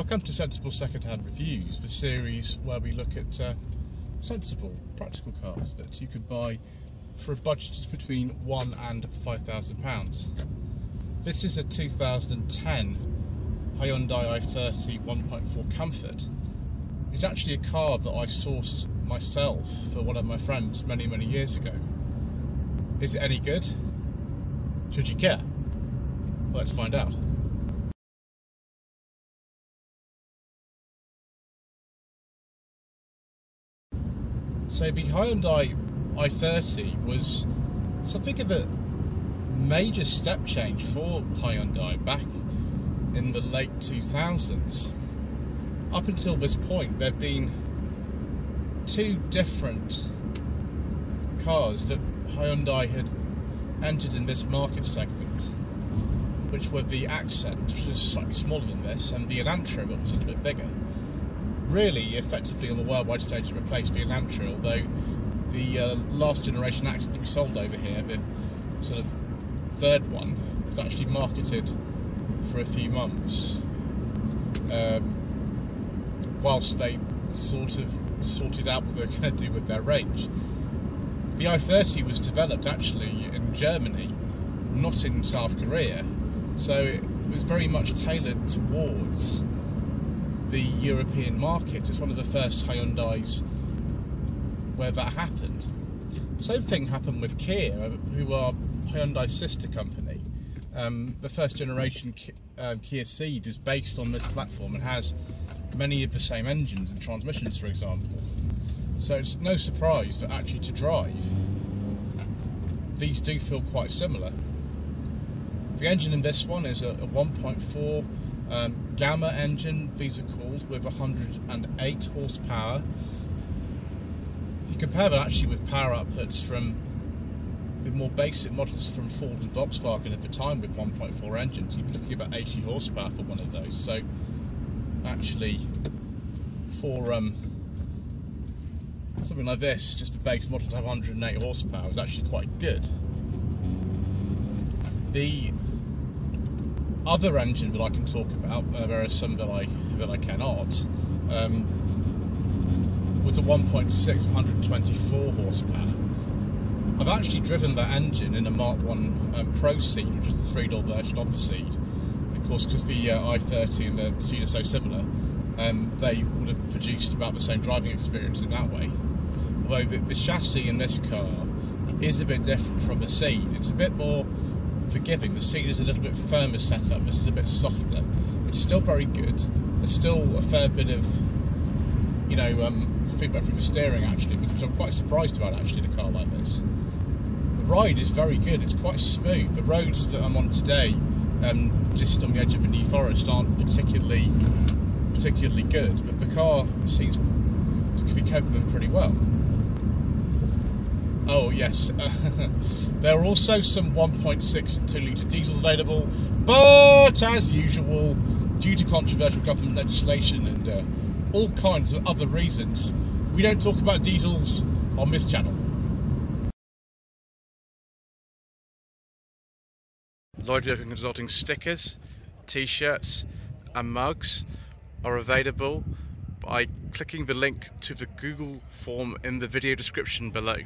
Welcome to Sensible Secondhand Reviews, the series where we look at sensible, practical cars that you could buy for a budget between £1,000 and £5,000. This is a 2010 Hyundai i30 1.4 Comfort. It's actually a car that I sourced myself for one of my friends many years ago. Is it any good? Should you care? Well, let's find out. So the Hyundai i30 was something of a major step change for Hyundai back in the late 2000s. Up until this point, there have been two different cars that Hyundai had entered in this market segment, which were the Accent, which was slightly smaller than this, and the Elantra, which was a little bit bigger. Really, effectively on the worldwide stage, replaced the Elantra, although the last generation Accent to be sold over here, the sort of third one, was actually marketed for a few months, whilst they sort of sorted out what they were going to do with their range. The i30 was developed actually in Germany, not in South Korea, so it was very much tailored towards the European market. It's one of the first Hyundais where that happened. Same thing happened with Kia, who are Hyundai's sister company. The first generation Kia Ceed is based on this platform and has many of the same engines and transmissions, for example. So it's no surprise that actually to drive, these do feel quite similar. The engine in this one is a 1.4 Gamma engine, these are called, with 108 horsepower. If you compare that actually with power outputs from the more basic models from Ford and Volkswagen at the time with 1.4 engines, you'd be looking at about 80 horsepower for one of those. So actually for something like this, just the base model to have 108 horsepower is actually quite good. The other engine that I can talk about, there are some that I cannot, was a 1.6 124 horsepower. I've actually driven that engine in a Mark 1 Pro Ceed, which is the three-door version of the Ceed. Of course, because the i30 and the Ceed are so similar, they would have produced about the same driving experience in that way. Although the chassis in this car is a bit different from the Ceed. It's a bit more forgiving. The Ceed is a little bit firmer setup. This is a bit softer. It's still very good. There's still a fair bit of, feedback from the steering actually, which I'm quite surprised about actually in a car like this. The ride is very good. It's quite smooth. The roads that I'm on today, just on the edge of a New Forest, aren't particularly good, but the car seems to be coping with them pretty well. Oh yes, there are also some 1.6 and 2 litre diesels available, but as usual, due to controversial government legislation and all kinds of other reasons, we don't talk about diesels on this channel. Lloyd Consulting stickers, t-shirts and mugs are available by clicking the link to the Google form in the video description below.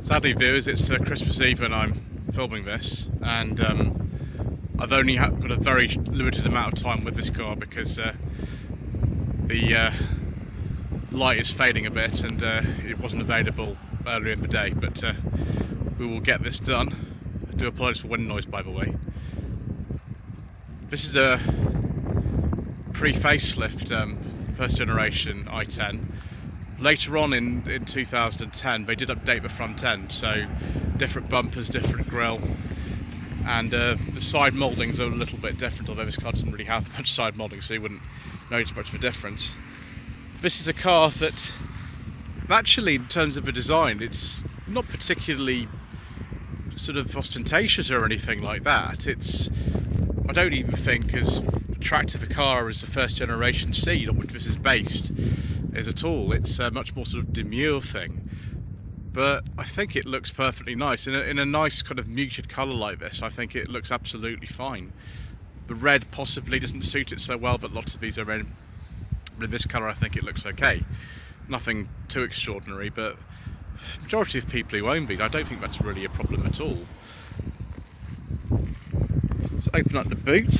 Sadly, viewers, it's Christmas Eve when I'm filming this, and I've only got a very limited amount of time with this car because the light is fading a bit and it wasn't available earlier in the day, but we will get this done. I do apologise for wind noise, by the way. This is a pre-facelift first generation i10. Later on in 2010 they did update the front end, so different bumpers, different grille, and the side mouldings are a little bit different, although this car doesn't really have much side moulding, so you wouldn't notice much of a difference. This is a car that actually, in terms of the design, it's not particularly sort of ostentatious or anything like that. I don't even think as attractive a car as the first generation seat on which this is based is at all. It's a much more sort of demure thing, but I think it looks perfectly nice in a nice kind of muted colour like this. I think it looks absolutely fine. The red possibly doesn't suit it so well, but lots of these are in. But in this colour I think it looks okay. Nothing too extraordinary, but the majority of people who own these, I don't think that's really a problem at all. Let's open up the boot.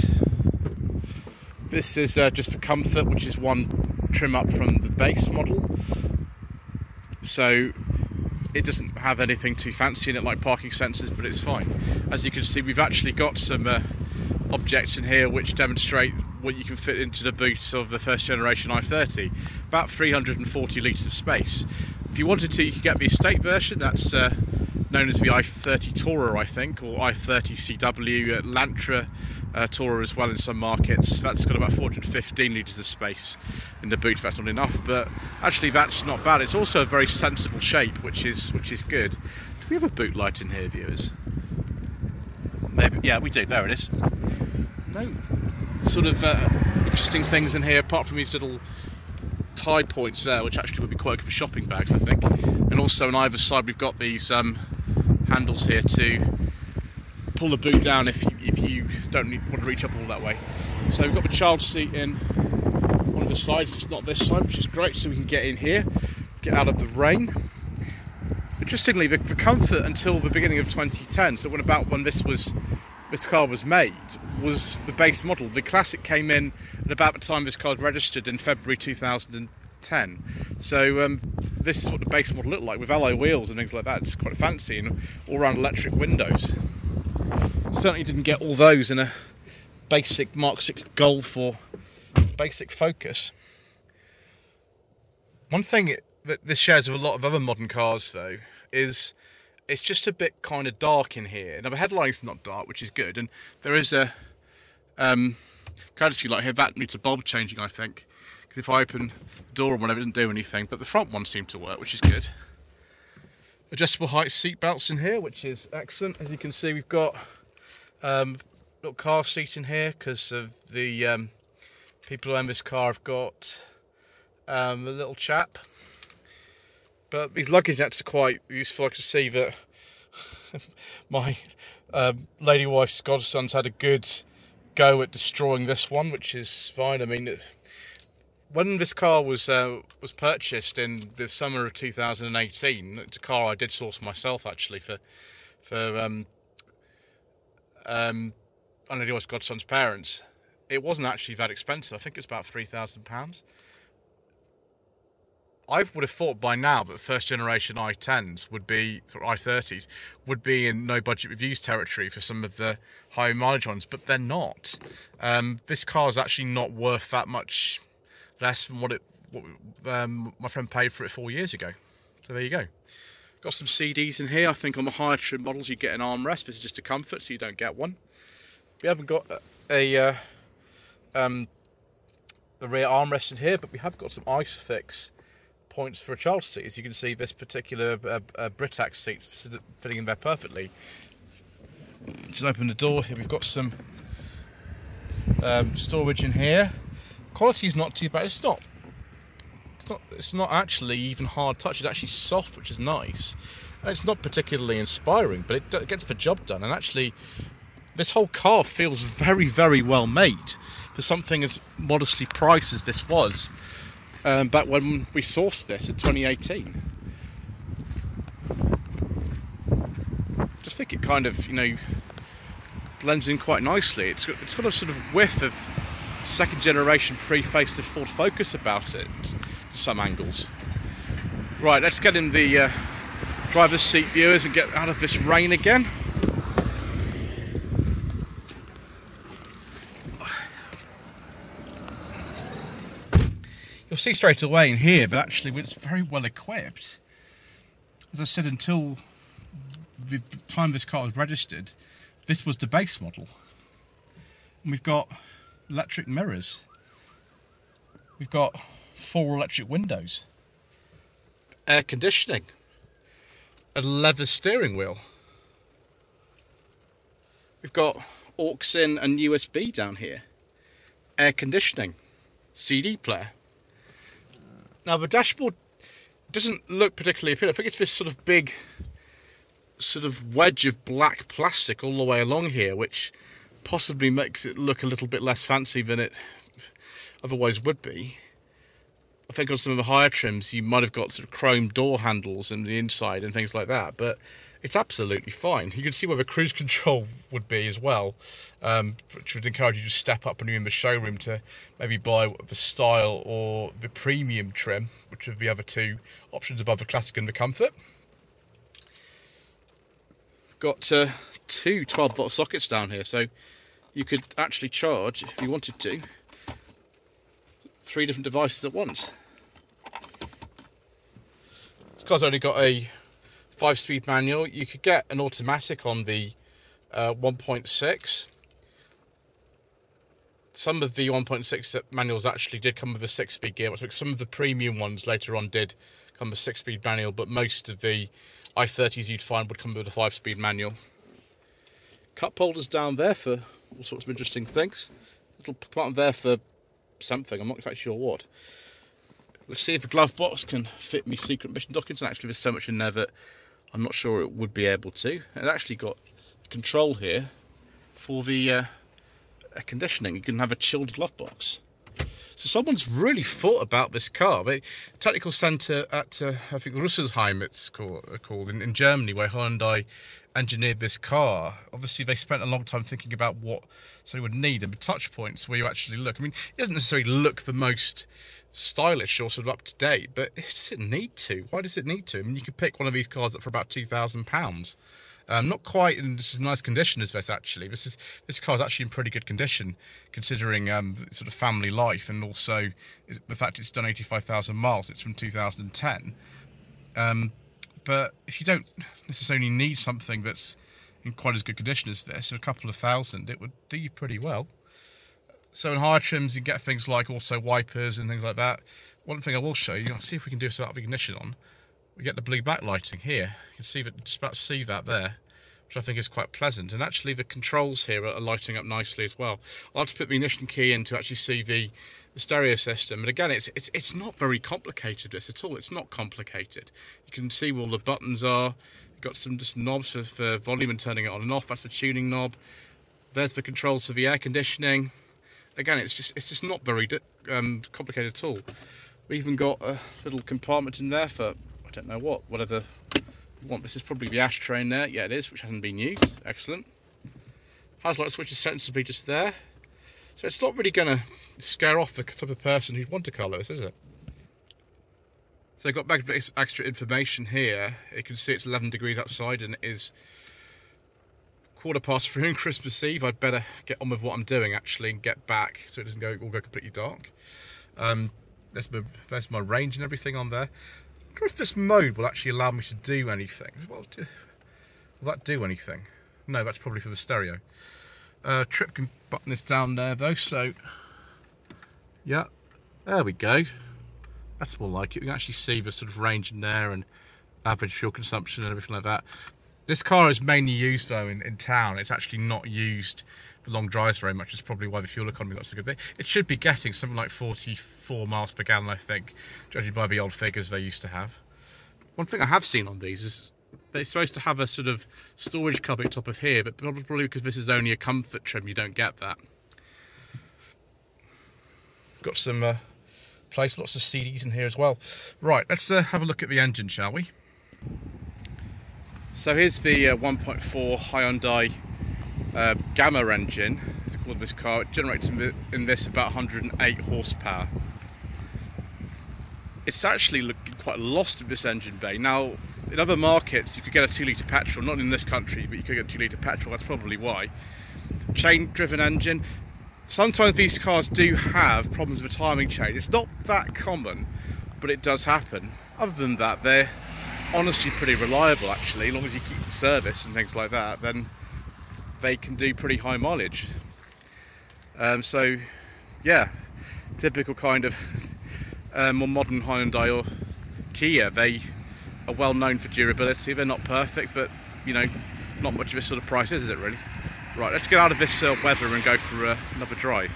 This is just for comfort, which is one trim up from the base model. So it doesn't have anything too fancy in it like parking sensors, but it's fine. As you can see, we've actually got some objects in here which demonstrate what you can fit into the boot of the first generation i30. About 340 litres of space. If you wanted to, you could get the estate version. That's known as the i30 Tourer, I think, or i30 CW, Lantra Tourer as well in some markets. That's got about 415 litres of space in the boot. That's not enough, but actually that's not bad. It's also a very sensible shape, which is good. Do we have a boot light in here, viewers? Maybe, yeah, we do. There it is. No sort of interesting things in here apart from these little tie points there, which actually would be quite good for shopping bags, I think. And also on either side we've got these handles here to pull the boot down if you don't want to reach up all that way. So we've got the child seat in one of the sides. It's not this side, which is great, so we can get in here, get out of the rain. Interestingly, the comfort until the beginning of 2010, so when this car was made, was the base model. The Classic came in at about the time this car was registered in February 2010. So this is what the base model looked like, with alloy wheels and things like that. It's quite fancy, and all-round electric windows. Certainly didn't get all those in a basic Mark 6 Golf or basic Focus. One thing that this shares with a lot of other modern cars, though, is it's just a bit kind of dark in here. Now the headline's not dark, which is good, and there is a courtesy light here. That needs a bulb changing, I think, because if I open the door or whatever, it didn't do anything, but the front one seemed to work, which is good. Adjustable height seat belts in here, which is excellent. As you can see, we've got little car seat in here because of the people who own this car have got a little chap. But these luggage nets are quite useful. I can see that my lady wife's godson's had a good go at destroying this one, which is fine. I mean, when this car was purchased in the summer of 2018, it's a car I did source myself actually for my lady wife's godson's parents. It wasn't actually that expensive. I think it was about £3,000. I would have thought by now that first generation i10s would be, or i30s, would be in no budget reviews territory for some of the higher mileage ones, but they're not. This car is actually not worth that much less than what my friend paid for it 4 years ago. So there you go. Got some CDs in here. I think on the higher trim models you get an armrest. This is just a comfort, so you don't get one. We haven't got a rear armrest in here, but we have got some ISOFIX points for a child seat. As you can see, this particular Britax seat's fitting in there perfectly. Just open the door here. We've got some storage in here. Quality is not too bad. It's not actually even hard touch. It's actually soft, which is nice. And it's not particularly inspiring, but it gets the job done. And actually, this whole car feels very, very well made for something as modestly priced as this was. Back when we sourced this in 2018. Just think it kind of, blends in quite nicely. It's got a sort of whiff of second generation pre-facelift Ford Focus about it, to some angles. Right, let's get in the driver's seat, viewers, and get out of this rain again. You'll see straight away in here, but actually it's very well equipped. As I said, until the time this car was registered, this was the base model. And we've got electric mirrors. We've got 4 electric windows. Air conditioning. A leather steering wheel. We've got aux in and USB down here. air conditioning, CD player. Now the dashboard doesn't look particularly appealing. I think it's this sort of big sort of wedge of black plastic all the way along here, which possibly makes it look a little bit less fancy than it otherwise would be. I think on some of the higher trims you might have got sort of chrome door handles in the inside and things like that, but it's absolutely fine. You can see where the cruise control would be as well, which would encourage you to step up when you're in the showroom to maybe buy the style or the premium trim, which are the other two options above the classic and the comfort. Got two 12-volt sockets down here, so you could actually charge, if you wanted to, 3 different devices at once. This car's only got a 5-speed manual. You could get an automatic on the 1.6. Some of the 1.6 manuals actually did come with a 6-speed gearbox. Some of the premium ones later on did come with a 6-speed manual, but most of the i30s you'd find would come with a 5-speed manual. Cup holders down there for all sorts of interesting things. Little compartment there for something, I'm not exactly sure what. Let's see if the glove box can fit me secret mission documents, and actually there's so much in there that I'm not sure it would be able to. It's actually got a control here for the air conditioning. You can have a chilled glove box. So someone's really thought about this car. The technical centre at, I think, Rüsselsheim it's called in Germany, where Hyundai engineered this car. Obviously, they spent a long time thinking about what somebody would need and the touch points where you actually look. I mean, it doesn't necessarily look the most stylish or sort of up to date, but it doesn't need to. Why does it need to? I mean, you could pick one of these cars up for about £2,000. Not quite in this nice condition as this actually. This car's actually in pretty good condition, considering sort of family life, and also the fact it's done 85,000 miles. It's from 2010. But if you don't necessarily need something that's in quite as good condition as this, a couple of thousand, it would do you pretty well. So in higher trims, you get things like also wipers and things like that. One thing I will show you, I'll see if we can do this without the ignition on. We get the blue backlighting here. You can see that, just about to see that there, which I think is quite pleasant. And actually the controls here are lighting up nicely as well. I'll just put the ignition key in to actually see the stereo system. And again, it's not very complicated, this at all. It's not complicated. You can see where all the buttons are. You've got some just knobs for volume and turning it on and off. That's the tuning knob. There's the controls for the air conditioning. Again, it's just not very complicated at all. We even got a little compartment in there for, I don't know what, whatever you want. This is probably the ashtray in there. Yeah, it is, which hasn't been used. Excellent. Has light switch is sensibly just there. So it's not really going to scare off the type of person who'd want to colour this, is it? So I've got back extra information here. You can see it's 11 degrees outside and it is 3:15 on Christmas Eve. I'd better get on with what I'm doing actually and get back so it doesn't all go completely dark. There's my range and everything on there. I wonder if this mode will actually allow me to do anything. Will that do anything? No, that's probably for the stereo. Trip button is down there though, so yeah, there we go. That's more like it. We can actually see the sort of range in there and average fuel consumption and everything like that. This car is mainly used though in town. It's actually not used for long drives very much. It's probably why the fuel economy not so good. It should be getting something like 44 miles per gallon, I think, judging by the old figures they used to have. One thing I have seen on these is they're supposed to have a sort of storage cupboard top of here, but probably because this is only a comfort trim, you don't get that. Got some lots of CDs in here as well. Right, let's have a look at the engine, shall we? So here's the 1.4 Hyundai Gamma engine, as it's called this car. It generates in this about 108 horsepower. It's actually looking quite lost in this engine bay. Now, in other markets, you could get a 2-litre petrol, not in this country, but you could get a 2-litre petrol, that's probably why. Chain-driven engine. Sometimes these cars do have problems with the timing chain. It's not that common, but it does happen. Other than that, they're honestly pretty reliable actually. As long as you keep the service and things like that, then they can do pretty high mileage. So yeah, typical kind of more modern Hyundai or Kia. They are well known for durability. They're not perfect, but you know, not much of a sort of price, is it really? Right, let's get out of this weather and go for another drive.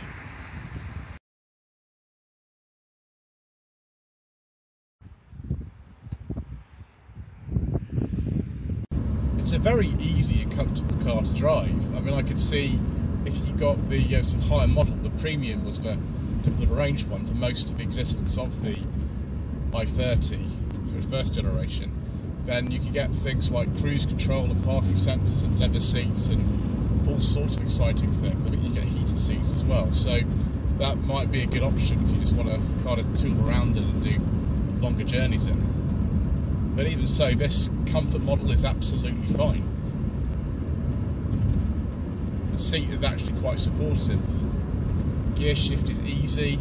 It's a very easy and comfortable car to drive. I mean, I could see if you got the some higher model, the premium was the top of the range one for most of the existence of the i30 for the first generation. Then you could get things like cruise control and parking sensors and leather seats and all sorts of exciting things. I think you get heated seats as well, so that might be a good option if you just want to kind of tool around it and do longer journeys in. But even so, this comfort model is absolutely fine. The seat is actually quite supportive. Gear shift is easy.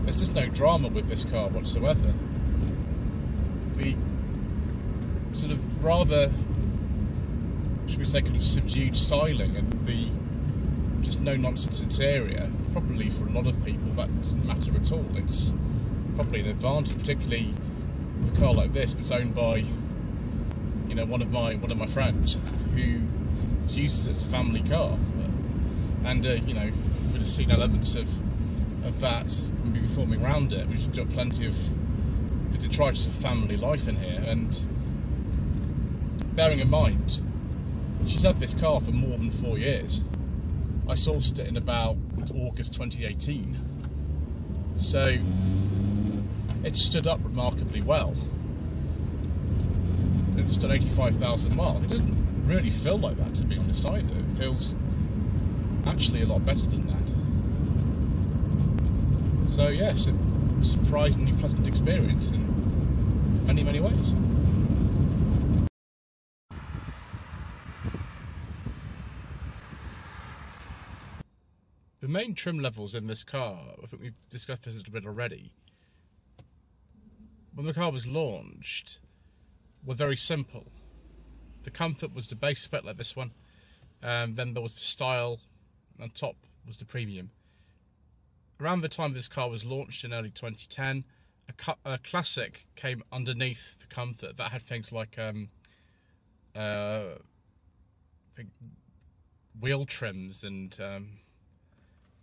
There's just no drama with this car whatsoever. The sort of rather, should we say, kind of subdued styling and the just no nonsense interior, probably for a lot of people that doesn't matter at all. It's probably an advantage, particularly with a car like this that's owned by, you know, one of my friends who uses it as a family car, and you know, we've seen elements of that maybe forming around it. We've got plenty of the detritus of family life in here, and bearing in mind she's had this car for more than 4 years. I sourced it in about August 2018, so it stood up remarkably well. It's done 85,000 miles. It didn't really feel like that, to be honest, either. It feels actually a lot better than that. So yes, a surprisingly pleasant experience in many, many ways. The main trim levels in this car, I think we've discussed this a little bit already, when the car was launched, were very simple. The comfort was the base spec like this one, then there was the style, and top was the premium. Around the time this car was launched in early 2010, a classic came underneath the comfort that had things like I think wheel trims and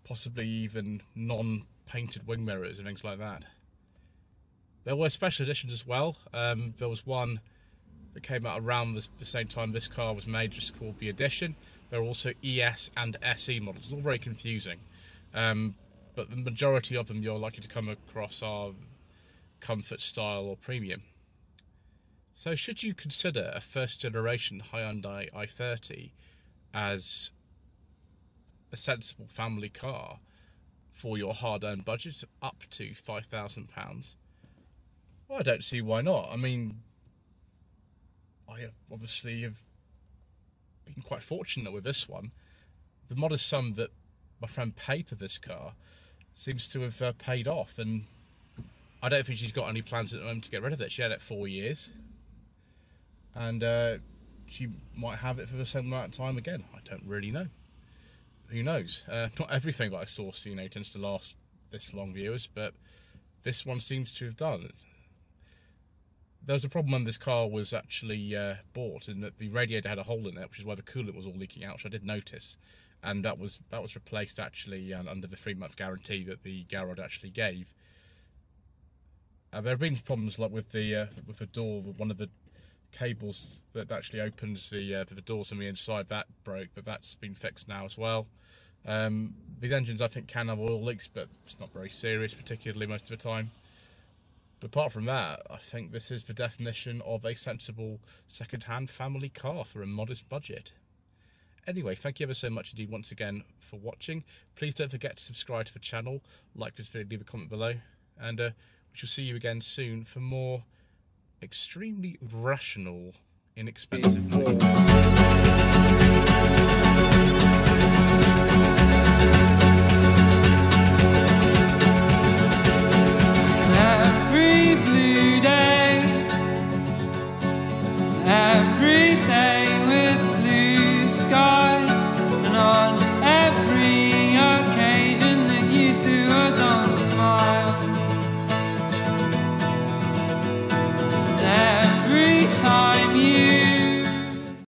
possibly even non-painted wing mirrors and things like that. There were special editions as well. There was one that came out around the same time this car was made, just called the Edition. There are also ES and SE models. It's all very confusing. But the majority of them you're likely to come across are comfort, style or premium. So should you consider a first generation Hyundai i30 as a sensible family car for your hard-earned budget of up to £5,000? Well, I don't see why not. I mean, I obviously have been quite fortunate with this one. The modest sum that my friend paid for this car seems to have paid off, and I don't think she's got any plans at the moment to get rid of it. She had it 4 years, and she might have it for the same amount of time again. I don't really know. Who knows? Not everything that I source, you know, tends to last this long, viewers, but this one seems to have done. There was a problem when this car was actually bought, in that the radiator had a hole in it, which is why the coolant was all leaking out, which I did notice, and that was replaced actually under the 3-month guarantee that the garage actually gave. There have been problems like with the door, with one of the cables that actually opens the doors on the inside, that broke, but that's been fixed now as well. These engines, I think, can have oil leaks, but it's not very serious, particularly most of the time. But apart from that, I think this is the definition of a sensible second-hand family car for a modest budget. Anyway, thank you ever so much indeed once again for watching. Please don't forget to subscribe to the channel, like this video, leave a comment below, and we shall see you again soon for more extremely rational, inexpensive